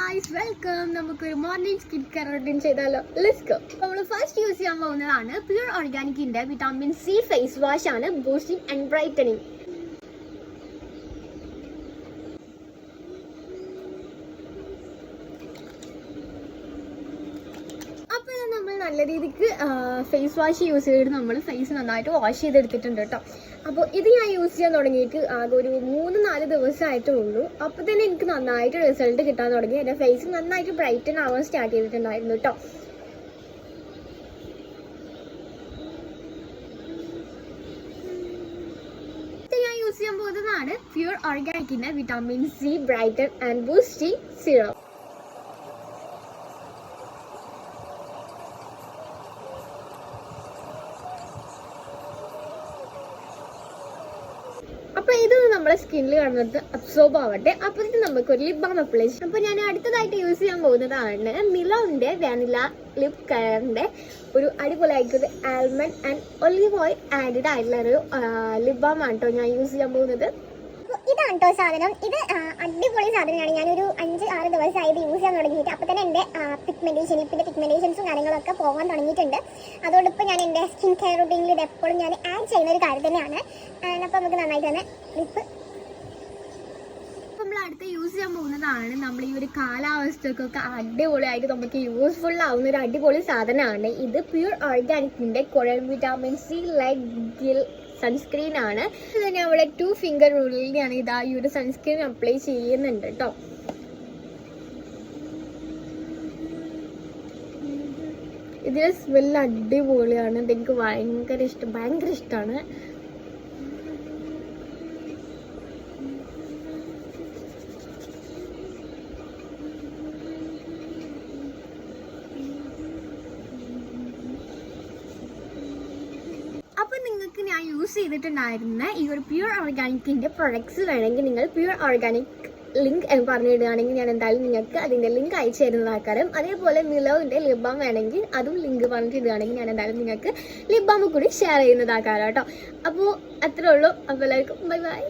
Guys welcome. നമുക്കൊരു morning skin care routine ചെയ്താലോ? Let's go. നമ്മൾ ഫസ്റ്റ് യൂസ് ചെയ്യാൻ പോകുന്നതാണ് പ്യൂർ ഓർഗാനിക്കിന്റെ വിറ്റാമിൻ സി ഫേസ് വാഷ് ആണ്, ബൂസ്റ്റിംഗ് ആൻഡ് ബ്രൈറ്റനിങ്. അപ്പോൾ നമ്മൾ നല്ല രീതിക്ക് ഫേസ് വാഷ് യൂസ് ചെയ്തിട്ട് നമ്മൾ ഫേസ് നന്നായിട്ട് വാഷ് ചെയ്തെടുത്തിട്ടുണ്ട് കേട്ടോ. അപ്പോൾ ഇത് ഞാൻ യൂസ് ചെയ്യാൻ തുടങ്ങിയിട്ട് ആകെ ഒരു 3-4 ദിവസമായിട്ടേ ഉള്ളൂ. അപ്പോൾ തന്നെ എനിക്ക് നന്നായിട്ട് റിസൾട്ട് കിട്ടാൻ തുടങ്ങി. എൻ്റെ ഫേസ് നന്നായിട്ട് ബ്രൈറ്റൻ ആവാൻ സ്റ്റാർട്ട് ചെയ്തിട്ടുണ്ടായിരുന്നു കേട്ടോ. ഞാൻ യൂസ് ചെയ്യാൻ പോകുന്നതാണ് പ്യൂർ ഓർഗാനിക്കിൻ്റെ vitamin C brighten and boosting serum. അപ്പോൾ ഇത് നമ്മുടെ സ്കിന്നിൽ കാണുന്നത് അബ്സോർബ് ആവട്ടെ. അപ്പോഴത്തേക്ക് നമുക്കൊരു ലിപ് ബാം അപ്ലൈ ചെയ്യാം. അപ്പോൾ ഞാൻ അടുത്തതായിട്ട് യൂസ് ചെയ്യാൻ പോകുന്നതാണ് മിലോന്റെ വാനില ലിപ് കെയറിൻ്റെ ഒരു അടിപൊളിയായിട്ടൊരു almond and olive oil added ആയിട്ടുള്ള ഒരു ലിപ് ബാം ആണ് കേട്ടോ ഞാൻ യൂസ് ചെയ്യാൻ പോകുന്നത്. ഇതാണ് കേട്ടോ സാധനം. ഇത് അടിപൊളി സാധനമാണ്. ഞാനൊരു 5-6 ദിവസമായി ഇത് യൂസ് ചെയ്യാൻ തുടങ്ങിയിട്ട്. അപ്പോൾ തന്നെ എൻ്റെ ലിപ്പിൻ്റെ പിഗ്മെൻറ്റേഷൻസും കാര്യങ്ങളൊക്കെ പോകാൻ തുടങ്ങിയിട്ടുണ്ട്. അതോടൊപ്പം ഞാൻ എൻ്റെ സ്കിൻ കെയർ റൂട്ടീനിൽ ഇത് എപ്പോഴും ഞാൻ ആഡ് ചെയ്യുന്ന ഒരു കാര്യം തന്നെയാണ്. അപ്പോൾ നമുക്ക് നന്നായിട്ട് തന്നെ ലിപ്പ് നമ്മൾ അടുത്ത് യൂസ് ചെയ്യാൻ പോകുന്നതാണ് നമ്മൾ ഈ ഒരു കാലാവസ്ഥക്കൊക്കെ അടിപൊളിയായിട്ട് നമുക്ക് യൂസ്ഫുൾ ആവുന്ന ഒരു അടിപൊളി സാധനമാണ് ഇത്. പ്യൂർ ഓർഗാനിക്കിൻ്റെ Korean vitamin C light gel sunscreen ആണ്. ഇത് ഞാൻ അവിടെ 2 ഫിംഗർ റൂളിലാണ് ഇതാ ഈ ഒരു സൺസ്ക്രീൻ അപ്ലൈ ചെയ്യുന്നുണ്ട് കേട്ടോ. ഇതിൻ്റെ സ്മെല്ല് അടിപൊളിയാണ്. ഇതെനിക്ക് ഭയങ്കര ഇഷ്ടമാണ്. അപ്പോൾ നിങ്ങൾക്ക് ഞാൻ യൂസ് ചെയ്തിട്ടുണ്ടായിരുന്ന ഈ ഒരു പ്യൂർ ഓർഗാനിക്കിൻ്റെ പ്രൊഡക്ട്സ് വേണമെങ്കിൽ നിങ്ങൾ പ്യൂർ ഓർഗാനിക് ലിങ്ക് പറഞ്ഞിടുകയാണെങ്കിൽ ഞാൻ എന്തായാലും നിങ്ങൾക്ക് അതിൻ്റെ ലിങ്ക് അയച്ചു തരുന്നതാക്കാരം. അതേപോലെ മിലോവിൻ്റെ ലിപ് ബാം വേണമെങ്കിൽ അതും ലിങ്ക് പറഞ്ഞിടുകയാണെങ്കിൽ ഞാൻ എന്തായാലും നിങ്ങൾക്ക് ലിപ് ബാം കൂടി ഷെയർ ചെയ്യുന്നതാക്കാരം കേട്ടോ. അപ്പോൾ അത്രേ ഉള്ളൂ. അപ്പോൾ എല്ലാവർക്കും ബൈ ബൈ.